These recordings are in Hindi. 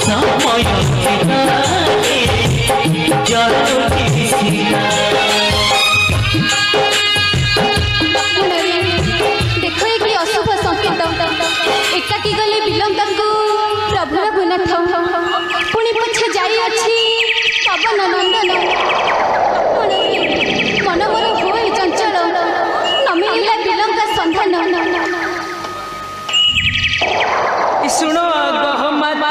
समय देख ये अशुभ संकेत एकाकी गले विलंब प्रभु रघुनाथ पुणी पछे जाई अछि पवन नंदन मन मोर होई चंचल न मिलिला विलंब संधान सुनो गहमत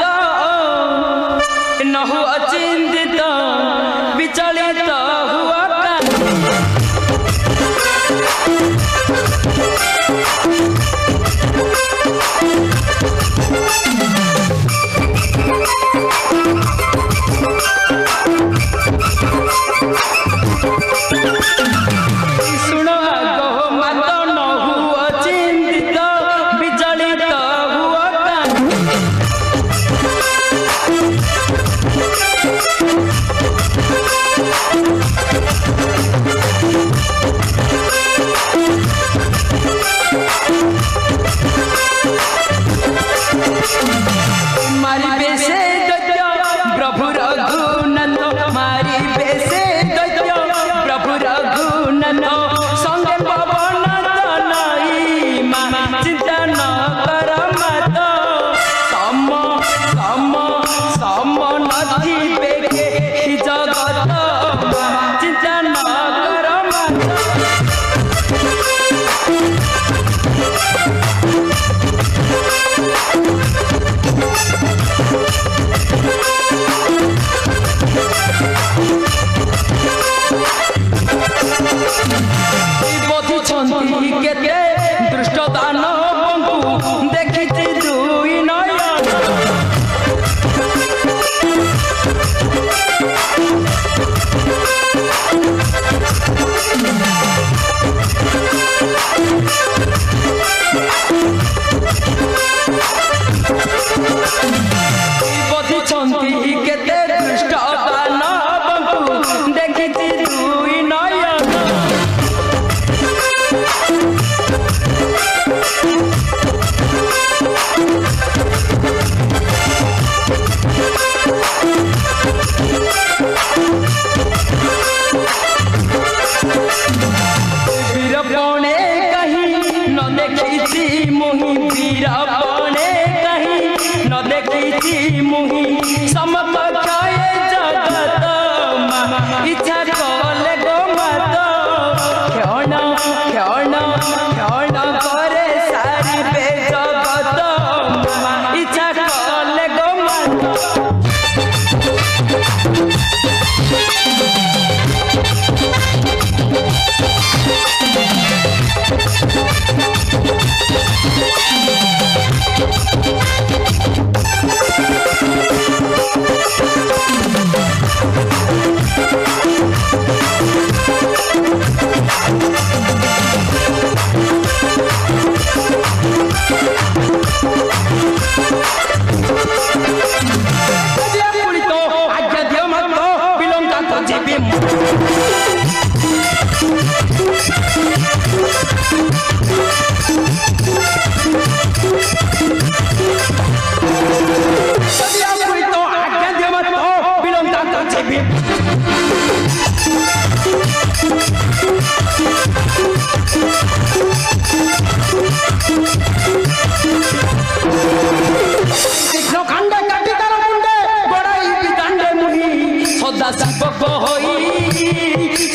नहु अचिंतित विचलित हुआ सुनो गहमत नहु अचिंतित विचलित हुआ मारी बेसे दैत्य प्रभु रघुनाथ मारी बेसे दैत्य प्रभु रघुनाथ संगे पवन तनई मा चिंता न कर मत सम सम सम नथी बेके जगत चिंता न कर मत केते दृष्ट दानवंकु देखिछि दुई नयन बधिछन्ति केते दृष्ट दानवंकु देखिछि दुई नयन वीरपणे कहीं न देखी मुहि वीरपणे कहीं न देखी मुहि समपक्षय जगत इच्छा कले गो मत क्षण क्षण क्षण करे सारी बे जगत इच्छा कले गो मत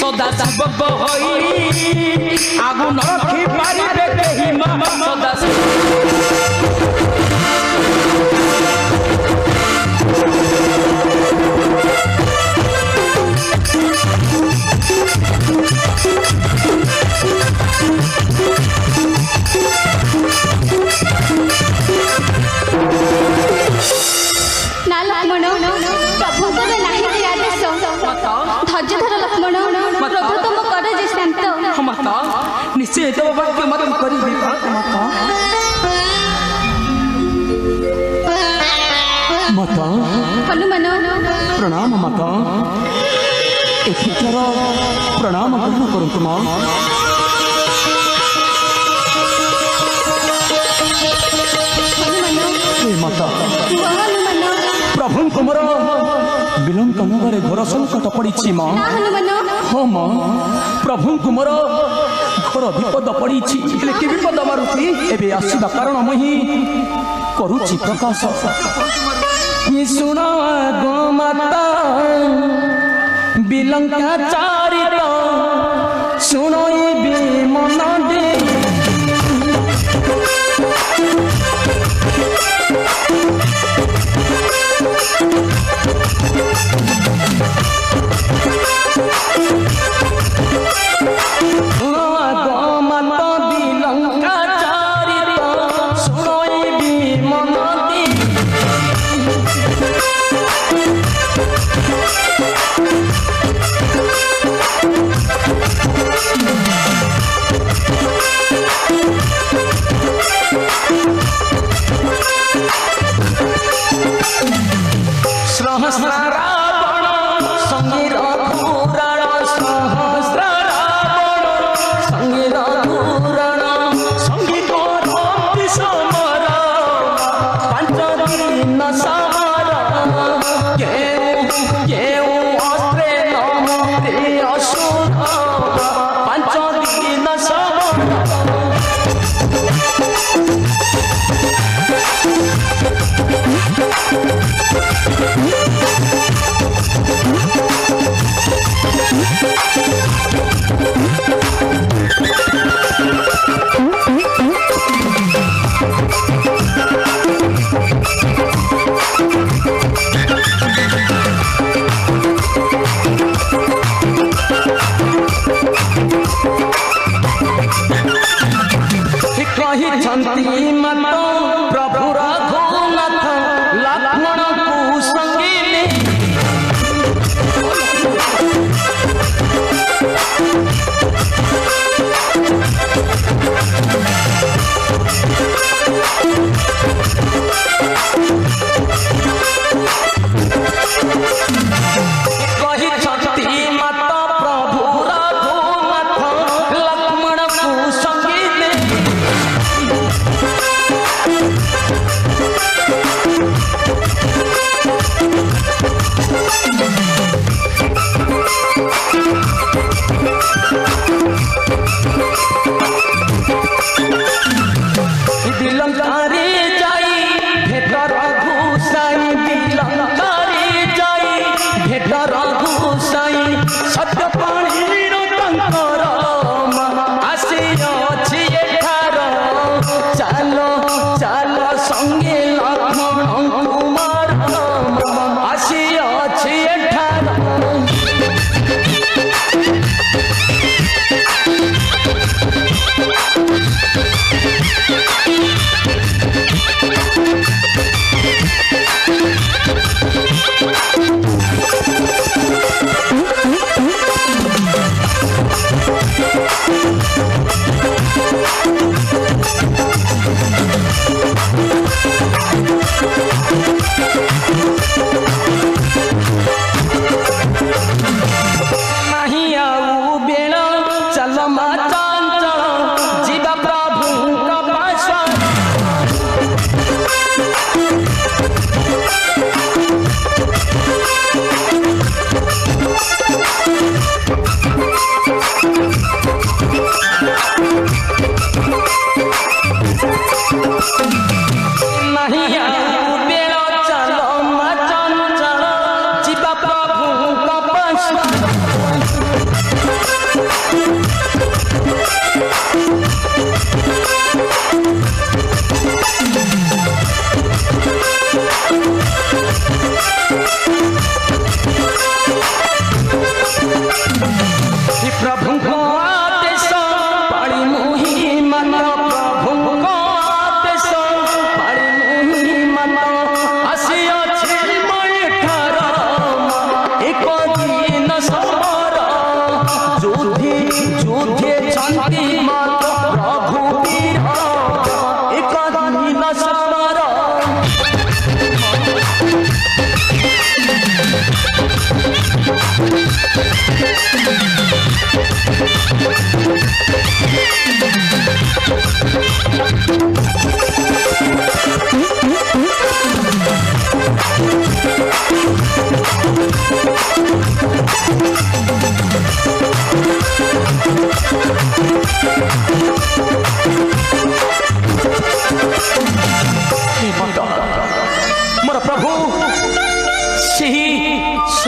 सदा शिव होई आगु नरखी पारिबे केहि मा सदा ना लक्ष्मण प्रभु नाही आदेश धैर्य धर लक्ष्मण प्रभु तुम कर जे शांत माता निश्चय तो वाक्य मत करी माता माता हनुमान प्रणाम माता एथर प्रणाम ग्रहण करंतु मां माता हनुमान प्रभु कनगर घर संकट पड़ी माँ। ना हनुमान हाँ माँ प्रभु कुमार घर विपद पड़ी कि विपद मारुति एबे आसवा कारण मुही करुची प्रकाश शुण गोमाता बिलंका चारित शुण मन दे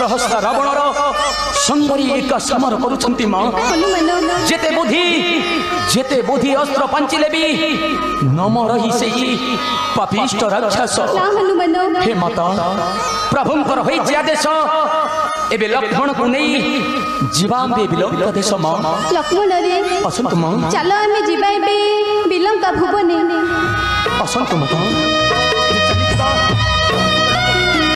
सहस्र रावणर संगरी एक समर करुछंती मां हनुमान जेते बुद्धि अस्त्र पांचिले भी नम रही सेई पापिष्ट राक्षस ना हनुमान हे माता प्रभुंकर होई आदेश एबे लक्ष्मण को नहीं जीवांबे विलंब देश मां लक्ष्मण रे असंत मां चलो आमे जिबा एबे बिलंका भुवने असंत माता